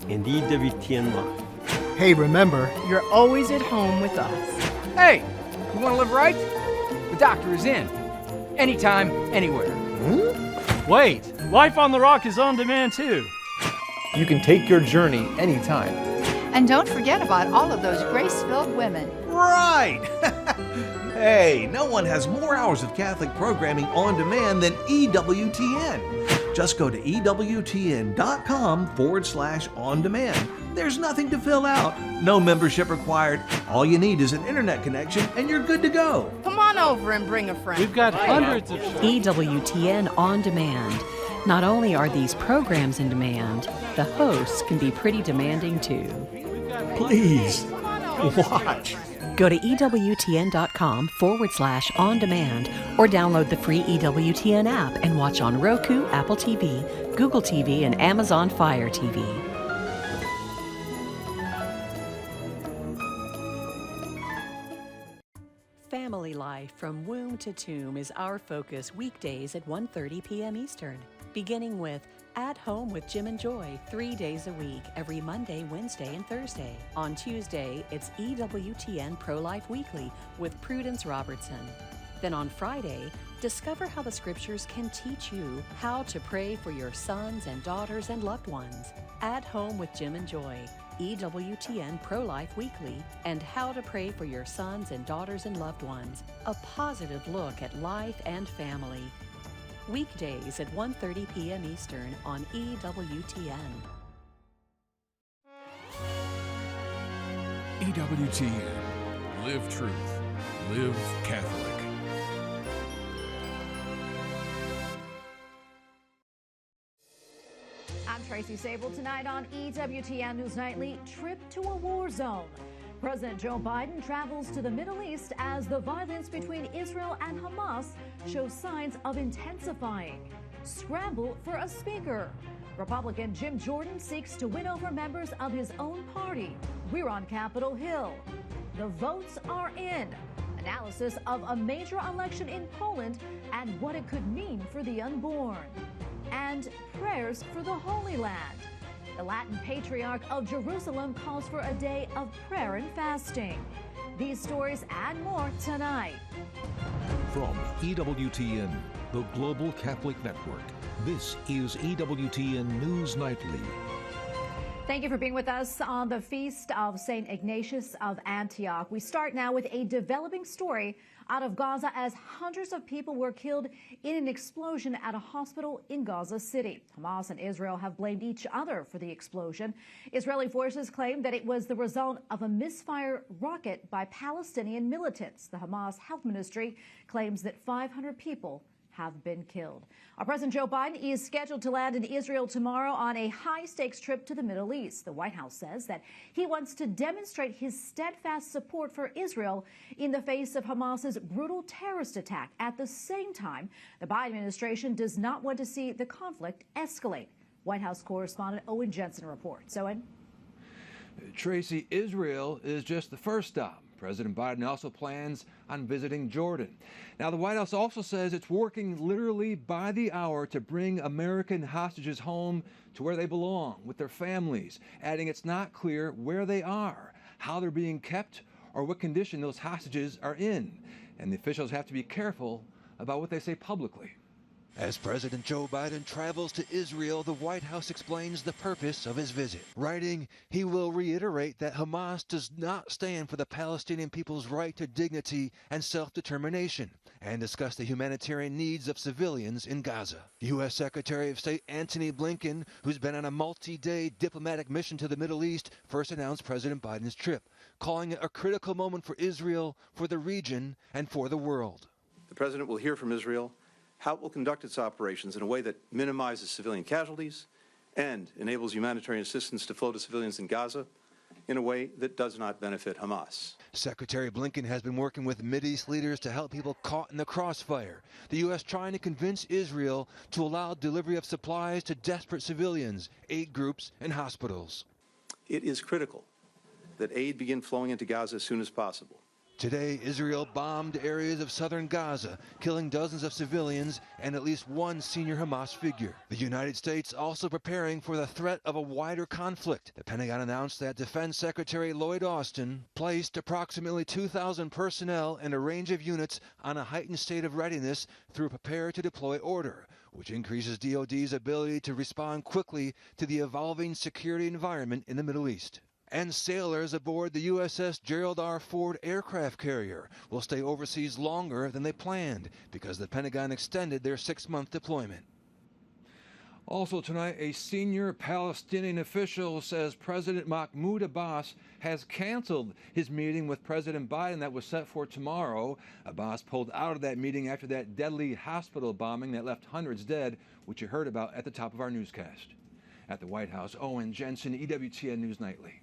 and EWTN Live. Hey, remember, you're always at home with us. Hey, you want to live right? The doctor is in. Anytime, anywhere. Wait, Life on the Rock is on demand too. You can take your journey anytime. And don't forget about all of those grace-filled women. Right! Hey, no one has more hours of Catholic programming on demand than EWTN. Just go to EWTN.com/on-demand. There's nothing to fill out, no membership required. All you need is an internet connection and you're good to go. Come on over and bring a friend. We've got hundreds of shows. EWTN On Demand. Not only are these programs in demand, the hosts can be pretty demanding too. Please, watch. Go to EWTN.com/on-demand or download the free EWTN app and watch on Roku, Apple TV, Google TV, and Amazon Fire TV. Family life from womb to tomb is our focus weekdays at 1:30 p.m. Eastern, beginning with At Home with Jim and Joy 3 days a week, every Monday, Wednesday, and Thursday. On Tuesday, it's EWTN Pro-Life Weekly with Prudence Robertson. Then on Friday, discover how the scriptures can teach you how to pray for your sons and daughters and loved ones. At Home with Jim and Joy, EWTN Pro-Life Weekly, and How to Pray for Your Sons and Daughters and Loved Ones. A positive look at life and family. Weekdays at 1:30 p.m. Eastern on EWTN. EWTN. Live truth. Live Catholic. I'm Tracy Sabol. Tonight on EWTN News Nightly, trip to a war zone. President Joe Biden travels to the Middle East as the violence between Israel and Hamas shows signs of intensifying. Scramble for a speaker. Republican Jim Jordan seeks to win over members of his own party. We're on Capitol Hill. The votes are in. Analysis of a major election in Poland and what it could mean for the unborn. And prayers for the Holy Land. The Latin Patriarch of Jerusalem calls for a day of prayer and fasting. These stories and more tonight. From EWTN, the Global Catholic Network, this is EWTN News Nightly. Thank you for being with us on the feast of St. Ignatius of Antioch. We start now with a developing story out of Gaza as hundreds of people were killed in an explosion at a hospital in Gaza City. Hamas and Israel have blamed each other for the explosion. Israeli forces claim that it was the result of a misfire rocket by Palestinian militants. The Hamas Health Ministry claims that 500 people have been killed. Our President Joe Biden is scheduled to land in Israel tomorrow on a high-stakes trip to the Middle East. The White House says that he wants to demonstrate his steadfast support for Israel in the face of Hamas's brutal terrorist attack. At the same time, the Biden administration does not want to see the conflict escalate. White House correspondent Owen Jensen reports. Owen? Tracy, Israel is just the first stop. President Biden also plans on visiting Jordan. Now, the White House also says it's working literally by the hour to bring American hostages home to where they belong with their families, adding it's not clear where they are, how they're being kept, or what condition those hostages are in. And the officials have to be careful about what they say publicly. As President Joe Biden travels to Israel, the White House explains the purpose of his visit. Writing, he will reiterate that Hamas does not stand for the Palestinian people's right to dignity and self-determination, and discuss the humanitarian needs of civilians in Gaza. U.S. Secretary of State Antony Blinken, who's been on a multi-day diplomatic mission to the Middle East, first announced President Biden's trip, calling it a critical moment for Israel, for the region, and for the world. The President will hear from Israel how it will conduct its operations in a way that minimizes civilian casualties and enables humanitarian assistance to flow to civilians in Gaza in a way that does not benefit Hamas. Secretary Blinken has been working with Mideast leaders to help people caught in the crossfire. The U.S. trying to convince Israel to allow delivery of supplies to desperate civilians, aid groups, and hospitals. It is critical that aid begin flowing into Gaza as soon as possible. Today, Israel bombed areas of southern Gaza, killing dozens of civilians and at least one senior Hamas figure. The United States also preparing for the threat of a wider conflict. The Pentagon announced that Defense Secretary Lloyd Austin placed approximately 2,000 personnel and a range of units on a heightened state of readiness through a prepare to deploy order, which increases DoD's ability to respond quickly to the evolving security environment in the Middle East. And sailors aboard the USS Gerald R. Ford aircraft carrier will stay overseas longer than they planned because the Pentagon extended their 6-month deployment. Also tonight, a senior Palestinian official says President Mahmoud Abbas has canceled his meeting with President Biden that was set for tomorrow. Abbas pulled out of that meeting after that deadly hospital bombing that left hundreds dead, which you heard about at the top of our newscast. At the White House, Owen Jensen, EWTN News Nightly.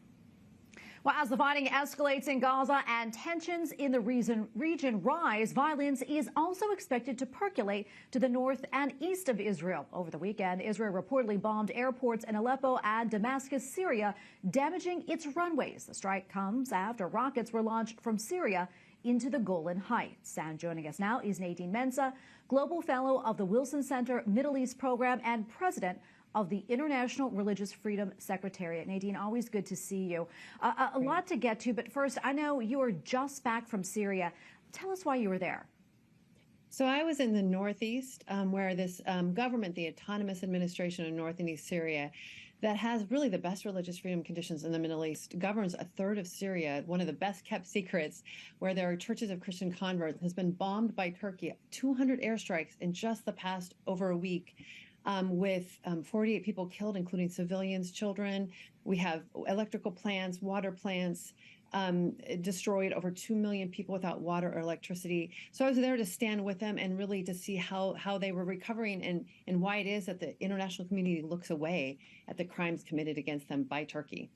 Well, as the fighting escalates in Gaza and tensions in the region rise, violence is also expected to percolate to the north and east of Israel. Over the weekend, Israel reportedly bombed airports in Aleppo and Damascus, Syria, damaging its runways. The strike comes after rockets were launched from Syria into the Golan Heights. And joining us now is Nadine Mensah, Global Fellow of the Wilson Center Middle East Program and President of the International Religious Freedom Secretariat. Nadine, always good to see you. A lot to get to, but first, I know you were just back from Syria. Tell us why you were there. So I was in the northeast, where this government, the Autonomous Administration of North and East Syria, that has really the best religious freedom conditions in the Middle East, governs a third of Syria, one of the best kept secrets, where there are churches of Christian converts, has been bombed by Turkey, 200 airstrikes in just the past over a week. With 48 people killed, including civilians, children. We have electrical plants, water plants destroyed, over 2 million people without water or electricity. So I was there to stand with them and really to see how they were recovering and why it is that the international community looks away at the crimes committed against them by Turkey.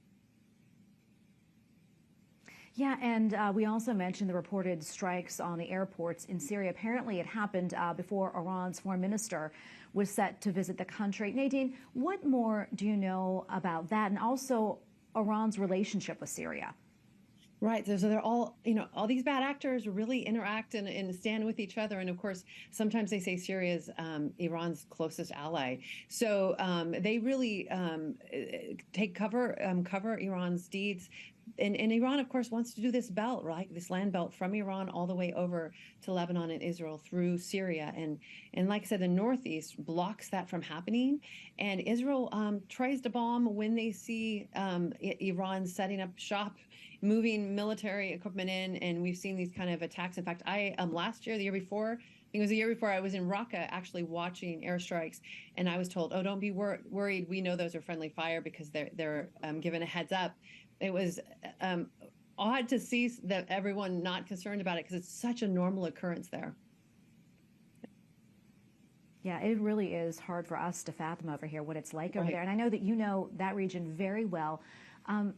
Yeah, and we also mentioned the reported strikes on the airports in Syria. Apparently it happened before Iran's foreign minister was set to visit the country. Nadine, what more do you know about that and also Iran's relationship with Syria? Right. So they're all, all these bad actors really interact and stand with each other. And of course, sometimes they say Syria is Iran's closest ally. So they really take cover Iran's deeds. And Iran, of course, wants to do this belt, right? This land belt from Iran all the way over to Lebanon and Israel through Syria. And like I said, the Northeast blocks that from happening. And Israel tries to bomb when they see Iran setting up shop, moving military equipment in. And we've seen these kind of attacks. In fact, I last year, the year before, I think it was the year before, I was in Raqqa actually watching airstrikes. And I was told, oh, don't be worried. We know those are friendly fire because they're given a heads up. It was odd to see that everyone not concerned about it because it's such a normal occurrence there. Yeah, it really is hard for us to fathom over here what it's like over there. And I know that you know that region very well.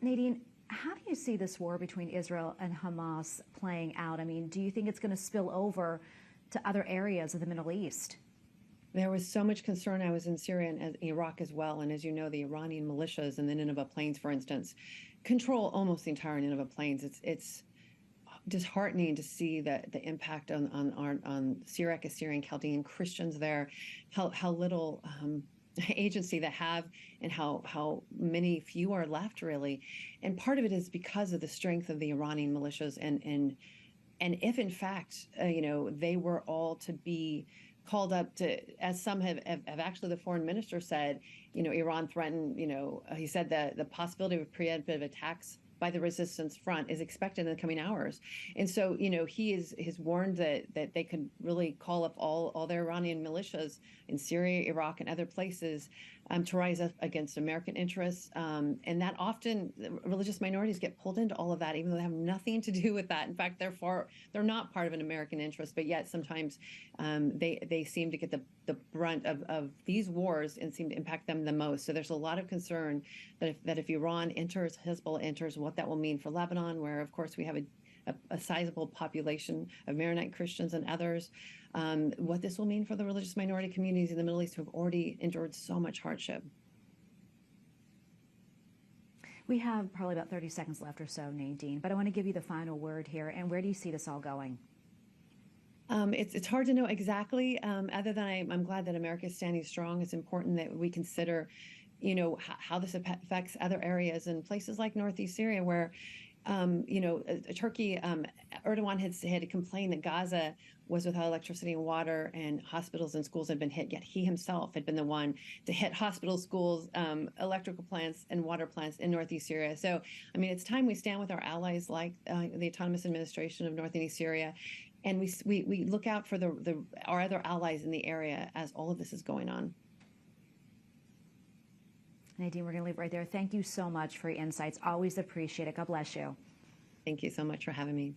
Nadine, how do you see this war between Israel and Hamas playing out? I mean, do you think it's going to spill over to other areas of the Middle East? There was so much concern. I was in Syria and Iraq as well. And as you know, the Iranian militias in the Nineveh Plains, for instance, control almost the entire Nineveh Plains. It's disheartening to see the impact on Syriac, Assyrian, Chaldean Christians there, how little agency they have and how few are left, really. And part of it is because of the strength of the Iranian militias. And if, in fact, they were all to be called up to, as some have actually, the foreign minister said, Iran threatened, he said that the possibility of preemptive attacks by the resistance front is expected in the coming hours. And so, he has warned that they could really call up all their Iranian militias in Syria, Iraq, and other places to rise up against American interests. And that often religious minorities get pulled into all of that, even though they have nothing to do with that. In fact, they're not part of an American interest, but yet sometimes they seem to get the brunt of these wars and seem to impact them the most. So there's a lot of concern that if Iran enters, Hezbollah enters, what that will mean for Lebanon, where, of course, we have a sizable population of Maronite Christians and others, what this will mean for the religious minority communities in the Middle East who have already endured so much hardship. We have probably about 30 seconds left or so, Nadine, but I want to give you the final word here. And where do you see this all going? It's hard to know exactly, other than I'm glad that America is standing strong. It's important that we consider, how this affects other areas and places like northeast Syria where, Turkey, Erdogan had complained that Gaza was without electricity and water and hospitals and schools had been hit, yet he himself had been the one to hit hospitals, schools, electrical plants and water plants in northeast Syria. So, it's time we stand with our allies like the Autonomous Administration of North and East Syria, and we look out for our other allies in the area as all of this is going on. Nadine, we're going to leave it right there. Thank you so much for your insights. Always appreciate it. God bless you. Thank you so much for having me.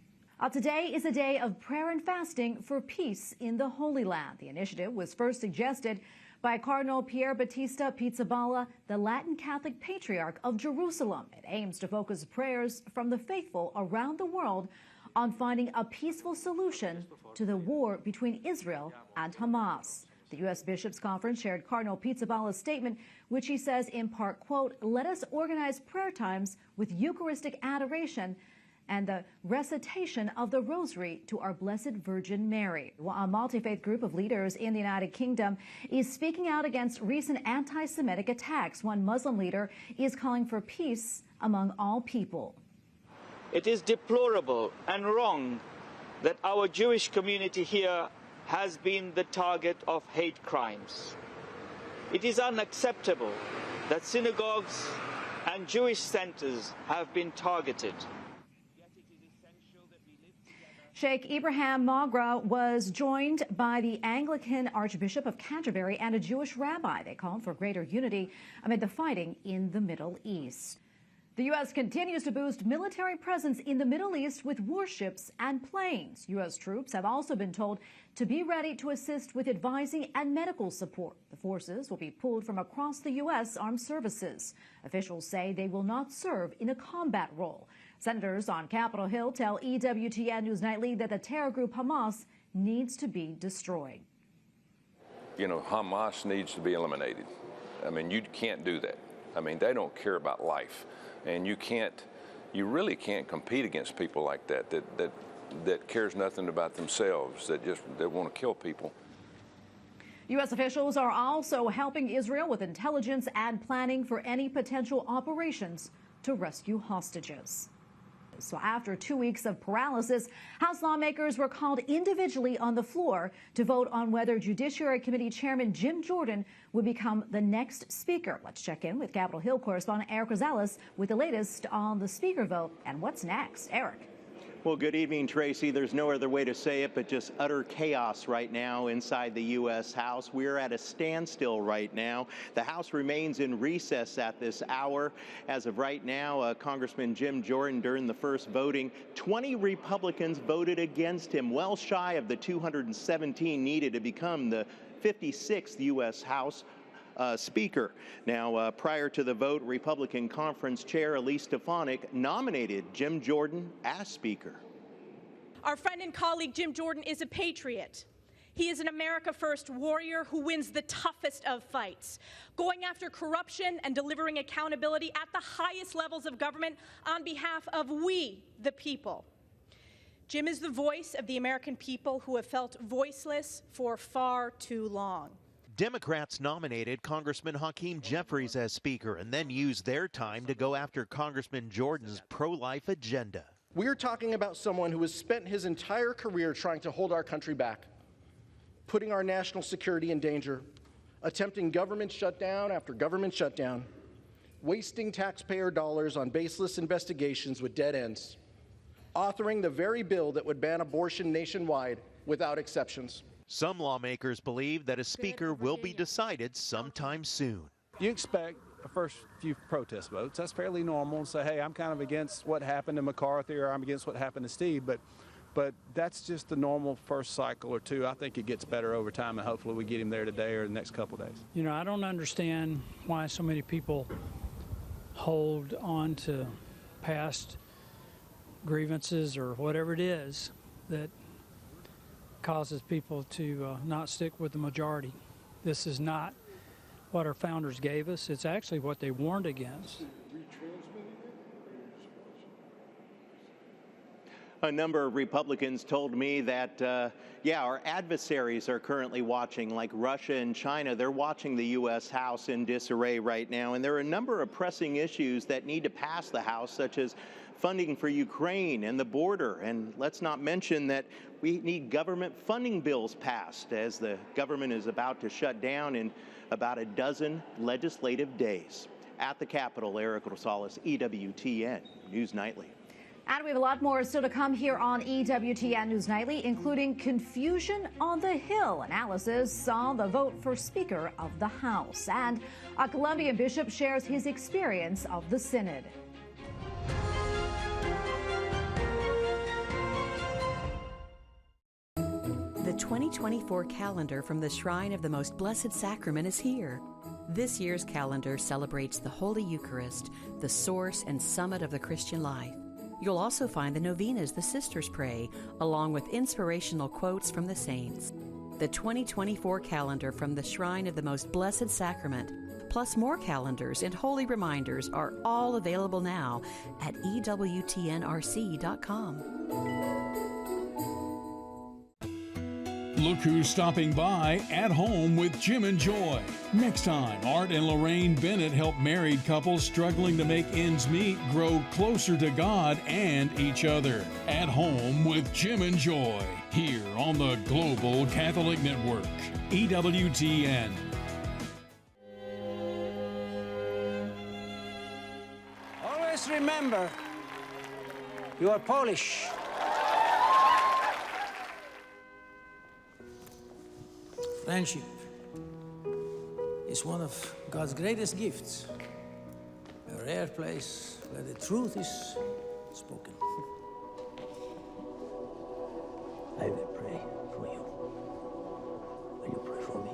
Today is a day of prayer and fasting for peace in the Holy Land. The initiative was first suggested by Cardinal Pier Battista Pizzaballa, the Latin Catholic Patriarch of Jerusalem. It aims to focus prayers from the faithful around the world on finding a peaceful solution to the war between Israel and Hamas. The U.S. Bishops' Conference shared Cardinal Pizzaballa's statement, which he says in part, quote, "Let us organize prayer times with Eucharistic adoration and the recitation of the Rosary to our Blessed Virgin Mary." A multi-faith group of leaders in the United Kingdom is speaking out against recent anti-Semitic attacks. One Muslim leader is calling for peace among all people. It is deplorable and wrong that our Jewish community here has been the target of hate crimes. It is unacceptable that synagogues and Jewish centers have been targeted. Sheikh Ibrahim Magra was joined by the Anglican Archbishop of Canterbury and a Jewish rabbi. They called for greater unity amid the fighting in the Middle East. The U.S. continues to boost military presence in the Middle East with warships and planes. U.S. troops have also been told to be ready to assist with advising and medical support. The forces will be pulled from across the U.S. Armed Services. Officials say they will not serve in a combat role. Senators on Capitol Hill tell EWTN News Nightly that the terror group Hamas needs to be destroyed. Hamas needs to be eliminated. You can't do that. They don't care about life. And you really can't compete against people like that cares nothing about themselves, that want to kill people. U.S. officials are also helping Israel with intelligence and planning for any potential operations to rescue hostages. So after 2 weeks of paralysis, House lawmakers were called individually on the floor to vote on whether Judiciary Committee Chairman Jim Jordan would become the next Speaker. Let's check in with Capitol Hill correspondent Eric Rosales with the latest on the Speaker vote and what's next. Eric. Well, good evening, Tracy. There's no other way to say it but just utter chaos right now inside the U.S. House. We're at a standstill right now. The House remains in recess at this hour. As of right now, Congressman Jim Jordan, during the first voting, 20 Republicans voted against him, well shy of the 217 needed to become the 56th U.S. House Speaker. Now, prior to the vote, Republican Conference Chair Elise Stefanik nominated Jim Jordan as Speaker. Our friend and colleague Jim Jordan is a patriot. He is an America First warrior who wins the toughest of fights, going after corruption and delivering accountability at the highest levels of government on behalf of we, the people. Jim is the voice of the American people who have felt voiceless for far too long. Democrats nominated Congressman Hakeem Jeffries as Speaker and then used their time to go after Congressman Jordan's pro-life agenda. We're talking about someone who has spent his entire career trying to hold our country back, putting our national security in danger, attempting government shutdown after government shutdown, wasting taxpayer dollars on baseless investigations with dead ends, authoring the very bill that would ban abortion nationwide without exceptions. Some lawmakers believe that a speaker will be decided sometime soon. You expect the first few protest votes. That's fairly normal, and say, hey, I'm kind of against what happened to McCarthy or I'm against what happened to Steve, but that's just the normal first cycle or two. I think it gets better over time, and hopefully we get him there today or the next couple of days. I don't understand why so many people hold on to past grievances or whatever it is that causes people to not stick with the majority. This is not what our founders gave us. It's actually what they warned against. A number of Republicans told me that, our adversaries are currently watching, like Russia and China. They're watching the U.S. House in disarray right now, and there are a number of pressing issues that need to pass the House, such as funding for Ukraine and the border. And let's not mention that we need government funding bills passed, as the government is about to shut down in about a dozen legislative days. At the Capitol, Eric Rosales, EWTN News Nightly. And we have a lot more still to come here on EWTN News Nightly, including confusion on the Hill, analysis on the vote for Speaker of the House, and a Colombian bishop shares his experience of the Synod. The 2024 calendar from the Shrine of the Most Blessed Sacrament is here. This year's calendar celebrates the Holy Eucharist, the source and summit of the Christian life. You'll also find the novenas the sisters pray, along with inspirational quotes from the saints. The 2024 calendar from the Shrine of the Most Blessed Sacrament, plus more calendars and holy reminders, are all available now at EWTNRC.com. Look who's stopping by at home with Jim and Joy. Next time, Art and Lorraine Bennett help married couples struggling to make ends meet grow closer to God and each other. At home with Jim and Joy, here on the Global Catholic Network, EWTN. Always remember, you are Polish. Friendship is one of God's greatest gifts, a rare place where the truth is spoken. I will pray for you. Will you pray for me?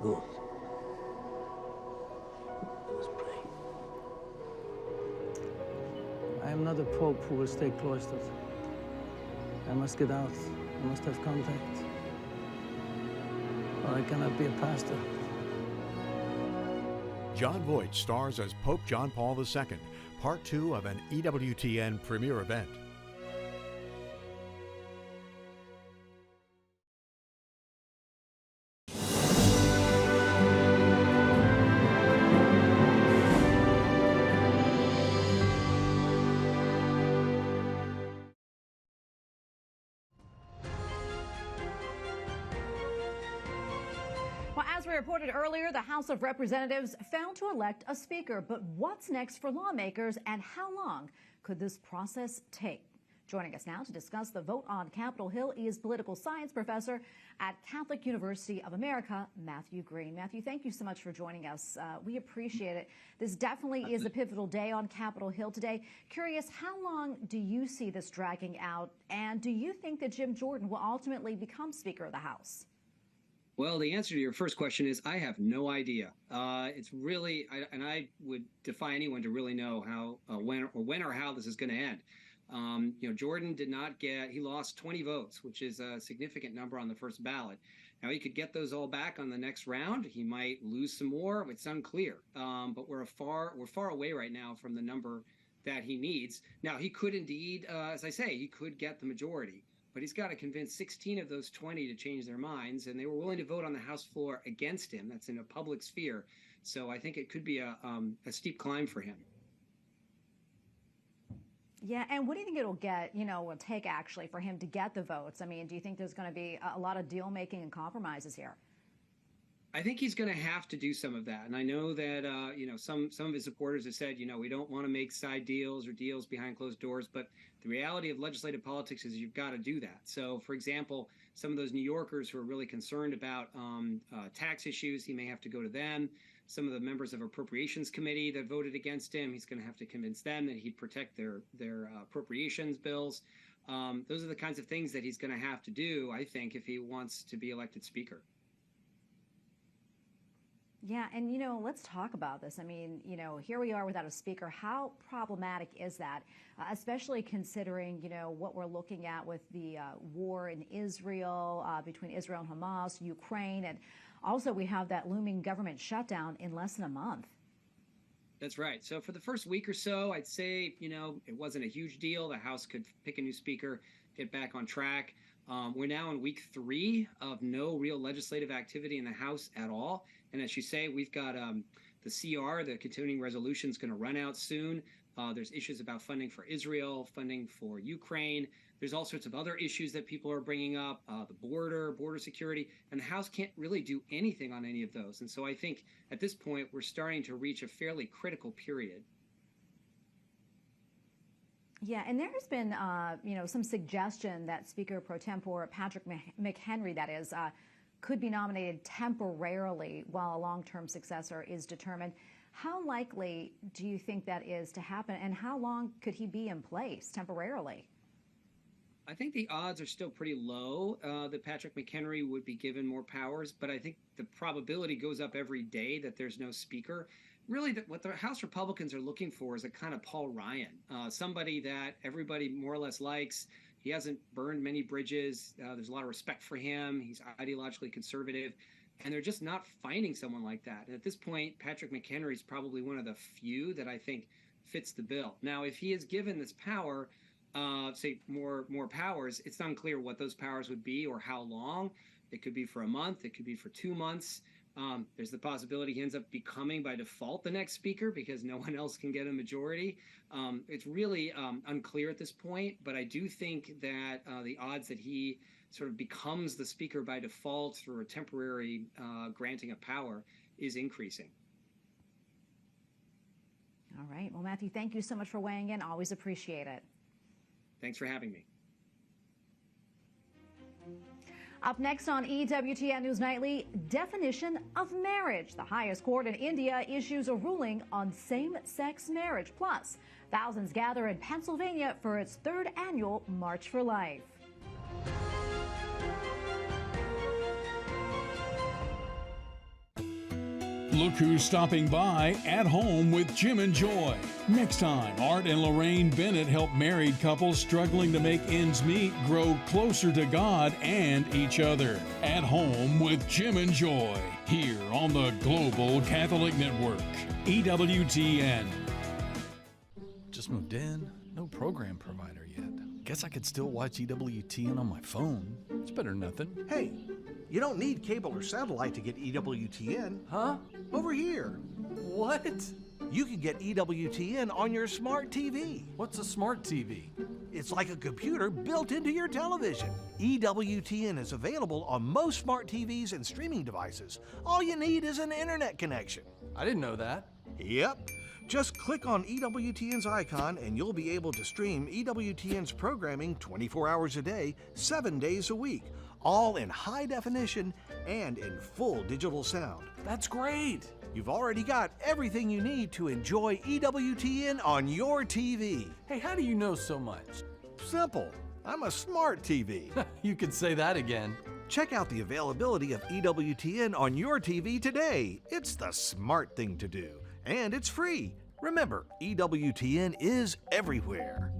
Good. Let us pray. I am not a pope who will stay cloistered. I must get out. I must have contact, or I cannot be a pastor. John Voight stars as Pope John Paul II, part 2 of an EWTN premiere event. As we reported earlier, the House of Representatives failed to elect a speaker. But what's next for lawmakers, and how long could this process take? Joining us now to discuss the vote on Capitol Hill is political science professor at Catholic University of America, Matthew Green. Matthew, thank you so much for joining us. We appreciate it. This definitely is a pivotal day on Capitol Hill today. Curious, how long do you see this dragging out, and do you think that Jim Jordan will ultimately become Speaker of the House? Well, the answer to your first question is I have no idea. It's really, I would defy anyone to really know how, when or how this is going to end. Jordan did not he lost 20 votes, which is a significant number on the first ballot. Now, he could get those all back on the next round. He might lose some more. It's unclear. But we're far away right now from the number that he needs. Now, he could indeed, as I say, he could get the majority. But he's got to convince 16 of those 20 to change their minds, and they were willing to vote on the House floor against him. That's in a public sphere. So I think it could be a steep climb for him. Yeah, and what do you think will take actually for him to get the votes? I mean, do you think there's going to be a lot of deal making and compromises here? I think he's going to have to do some of that. And I know that, some of his supporters have said, we don't want to make side deals or deals behind closed doors. But the reality of legislative politics is you've got to do that. So, for example, some of those New Yorkers who are really concerned about tax issues, he may have to go to them. Some of the members of Appropriations Committee that voted against him, he's going to have to convince them that he'd protect their appropriations bills. Those are the kinds of things that he's going to have to do, I think, if he wants to be elected Speaker. Yeah, and let's talk about this. I mean, here we are without a speaker. How problematic is that, especially considering, what we're looking at with the war in Israel, between Israel and Hamas, Ukraine, and also we have that looming government shutdown in less than a month. That's right. So for the first week or so, I'd say, it wasn't a huge deal. The House could pick a new speaker, get back on track. We're now in week 3 of no real legislative activity in the House at all. And as you say, we've got the CR, the continuing resolution, is going to run out soon. There's issues about funding for Israel, funding for Ukraine. There's all sorts of other issues that people are bringing up, the border security, and the House can't really do anything on any of those. And so I think at this point, we're starting to reach a fairly critical period. Yeah, and there has been, some suggestion that Speaker pro tempore Patrick McHenry, that is, could be nominated temporarily while a long-term successor is determined. How likely do you think that is to happen, and how long could he be in place temporarily? I think the odds are still pretty low that Patrick McHenry would be given more powers, but I think the probability goes up every day that there's no speaker. Really, what the House Republicans are looking for is a kind of Paul Ryan, somebody that everybody more or less likes. He hasn't burned many bridges. There's a lot of respect for him. He's ideologically conservative, and they're just not finding someone like that. And at this point, Patrick McHenry is probably one of the few that I think fits the bill. Now, if he is given this power, say more powers, it's unclear what those powers would be or how long. It could be for a month. It could be for 2 months. There's the possibility he ends up becoming by default the next speaker because no one else can get a majority. It's really unclear at this point, but I do think that the odds that he sort of becomes the speaker by default through a temporary granting of power is increasing. All right. Well, Matthew, thank you so much for weighing in. Always appreciate it. Thanks for having me. Up next on EWTN News Nightly, definition of marriage. The highest court in India issues a ruling on same-sex marriage. Plus, thousands gather in Pennsylvania for its 3rd annual March for Life. Look who's stopping by at home with Jim and Joy. Next time, Art and Lorraine Bennett help married couples struggling to make ends meet grow closer to God and each other. At home with Jim and Joy, here on the Global Catholic Network, EWTN. Just moved in, no program provider yet. Guess I could still watch EWTN on my phone. It's better than nothing. Hey, you don't need cable or satellite to get EWTN. Huh? Over here. What? You can get EWTN on your smart TV. What's a smart TV? It's like a computer built into your television. EWTN is available on most smart TVs and streaming devices. All you need is an internet connection. I didn't know that. Yep. Just click on EWTN's icon and you'll be able to stream EWTN's programming 24 hours a day, 7 days a week, all in high definition and in full digital sound. That's great. You've already got everything you need to enjoy EWTN on your TV. Hey, how do you know so much? Simple. I'm a smart TV. You could say that again. Check out the availability of EWTN on your TV today. It's the smart thing to do. And it's free. Remember, EWTN is everywhere.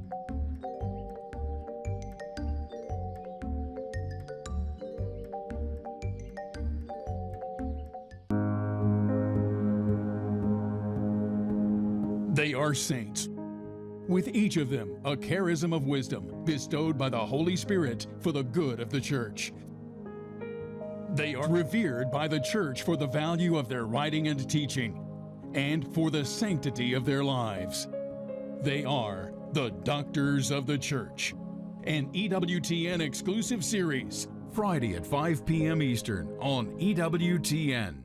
They are saints, with each of them a charism of wisdom bestowed by the Holy Spirit for the good of the church. They are revered by the church for the value of their writing and teaching, and for the sanctity of their lives. They are the Doctors of the Church, an EWTN exclusive series, Friday at 5 p.m. Eastern on EWTN.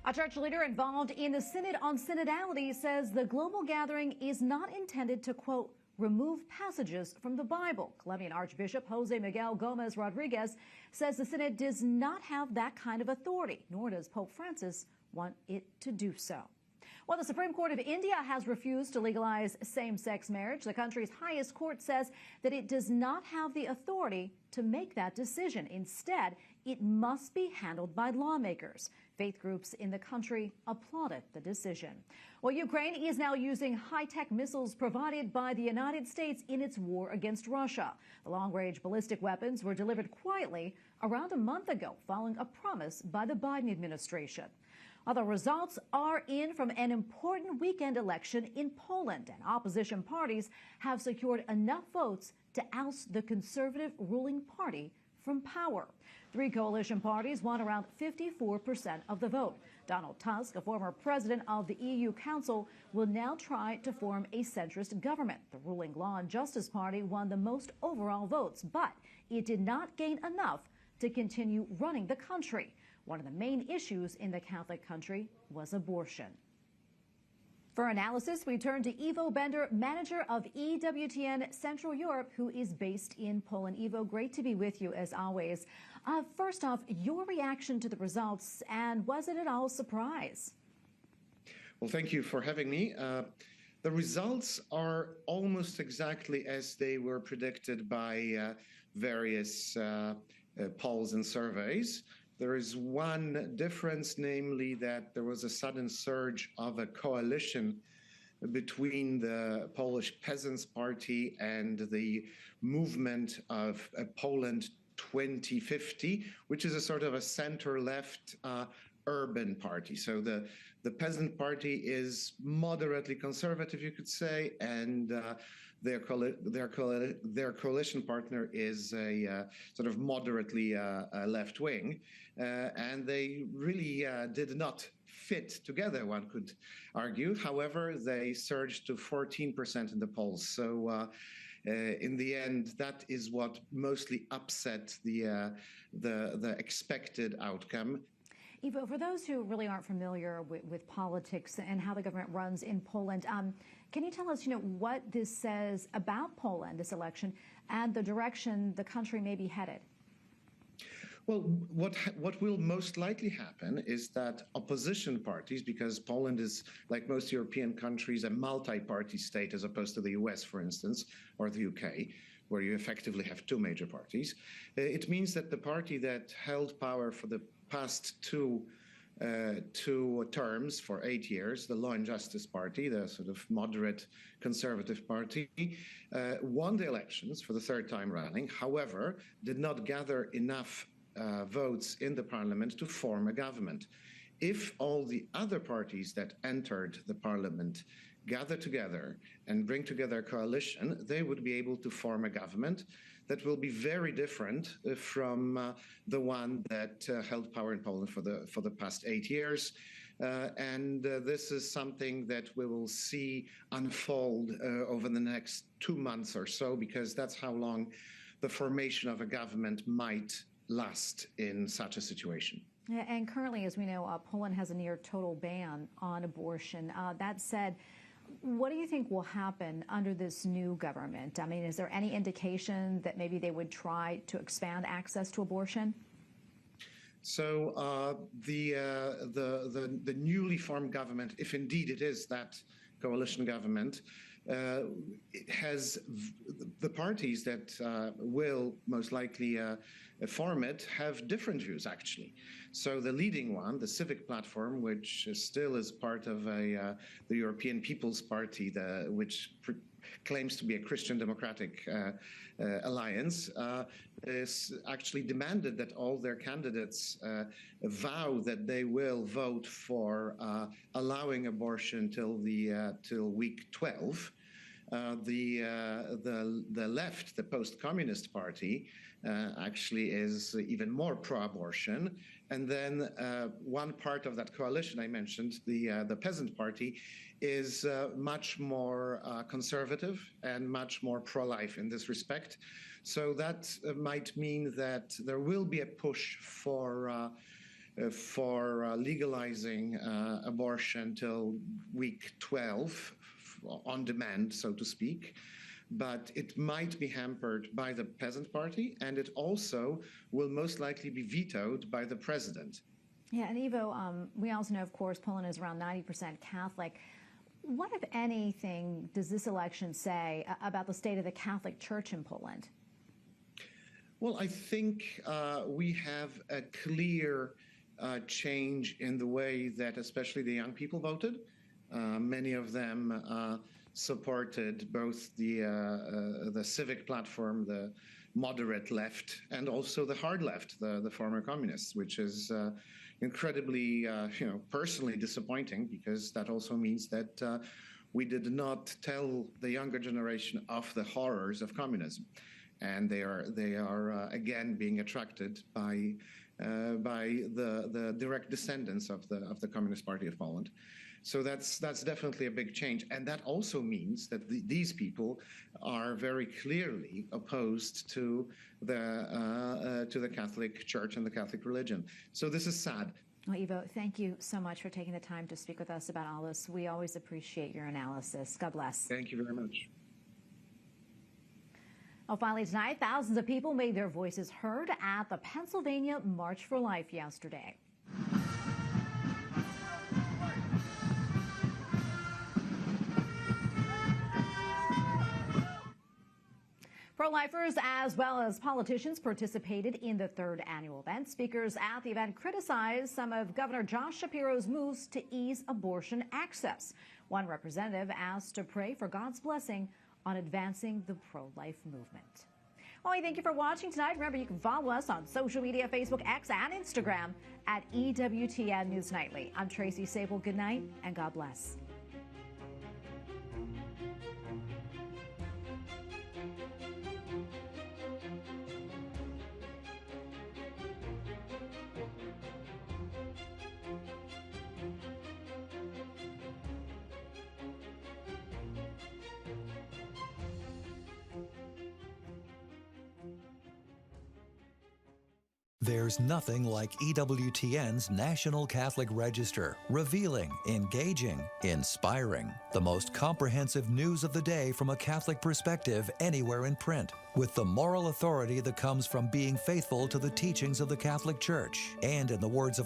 A church leader involved in the Synod on Synodality says the global gathering is not intended to, quote, remove passages from the Bible. Colombian Archbishop Jose Miguel Gomez Rodriguez says the Synod does not have that kind of authority, nor does Pope Francis want it to do so. Well, the Supreme Court of India has refused to legalize same-sex marriage. The country's highest court says that it does not have the authority to make that decision. Instead, it must be handled by lawmakers. Faith groups in the country applauded the decision. Well, Ukraine is now using high-tech missiles provided by the United States in its war against Russia. The long-range ballistic weapons were delivered quietly around a month ago following a promise by the Biden administration. The results are in from an important weekend election in Poland, and opposition parties have secured enough votes to oust the conservative ruling party from power. 3 coalition parties won around 54% of the vote. Donald Tusk, a former president of the EU Council, will now try to form a centrist government. The ruling Law and Justice Party won the most overall votes, but it did not gain enough to continue running the country. One of the main issues in the Catholic country was abortion. For analysis, we turn to Ivo Bender, manager of EWTN Central Europe, who is based in Poland. Ivo, great to be with you as always. First off, your reaction to the results, and was it at all a surprise? Well, thank you for having me. The results are almost exactly as they were predicted by various polls and surveys. There is one difference, namely that there was a sudden surge of a coalition between the Polish Peasants' Party and the movement of Poland 2050, which is a sort of a center-left urban party. So the Peasant Party is moderately conservative, you could say, and their coalition partner is a sort of moderately left-wing, and they really did not fit together, one could argue. However, they surged to 14% in the polls. So in the end, that is what mostly upset the expected outcome. Ivo, for those who really aren't familiar with politics and how the government runs in Poland, can you tell us, what this says about Poland, this election, and the direction the country may be headed? Well, what will most likely happen is that opposition parties, because Poland is, like most European countries, a multi-party state as opposed to the US, for instance, or the UK, where you effectively have 2 major parties. It means that the party that held power for the past two terms for 8 years, the Law and Justice Party, the sort of moderate conservative party, won the elections for the 3rd time running, however, did not gather enough votes in the parliament to form a government. If all the other parties that entered the parliament gather together and bring together a coalition, they would be able to form a government that will be very different from the one that held power in Poland for the past 8 years. And this is something that we will see unfold over the next 2 months or so, because that's how long the formation of a government might last in such a situation. And currently, as we know, Poland has a near total ban on abortion. That said, what do you think will happen under this new government? I mean, is there any indication that maybe they would try to expand access to abortion? So the newly formed government, if indeed it is that coalition government, it has the parties that will most likely form it have different views, actually. So the leading one, the Civic Platform, which still is part of the European People's Party, which claims to be a Christian democratic alliance, is actually demanded that all their candidates vow that they will vote for allowing abortion till week 12. The left, the post-communist party, actually is even more pro-abortion. And then one part of that coalition I mentioned, the Peasant Party, is much more conservative and much more pro-life in this respect. So that might mean that there will be a push for legalizing abortion till week 12, on demand, so to speak. But it might be hampered by the Peasant Party, and it also will most likely be vetoed by the president. Yeah, and Ivo, we also know, of course, Poland is around 90% Catholic. What, if anything, does this election say about the state of the Catholic Church in Poland? Well, I think we have a clear change in the way that especially the young people voted. Many of them supported both the Civic Platform, moderate left and also the hard left, the former communists, which is incredibly, personally disappointing, because that also means that we did not tell the younger generation of the horrors of communism, and they are again being attracted by the direct descendants of the Communist Party of Poland. So that's definitely a big change, and that also means that these people are very clearly opposed to the Catholic Church and the Catholic religion. So this is sad. Well, Ivo, thank you so much for taking the time to speak with us about all this. We always appreciate your analysis. God bless. Thank you very much. Well, finally tonight, thousands of people made their voices heard at the Pennsylvania March for Life yesterday. Pro-lifers as well as politicians participated in the third annual event. Speakers at the event criticized some of Governor Josh Shapiro's moves to ease abortion access. One representative asked to pray for God's blessing on advancing the pro-life movement. Well, thank you for watching tonight. Remember, you can follow us on social media, Facebook, X, and Instagram at EWTN News Nightly. I'm Tracy Sabol. Good night, and God bless. There's nothing like EWTN's National Catholic Register. Revealing, engaging, inspiring. The most comprehensive news of the day from a Catholic perspective anywhere in print. With the moral authority that comes from being faithful to the teachings of the Catholic Church. And in the words of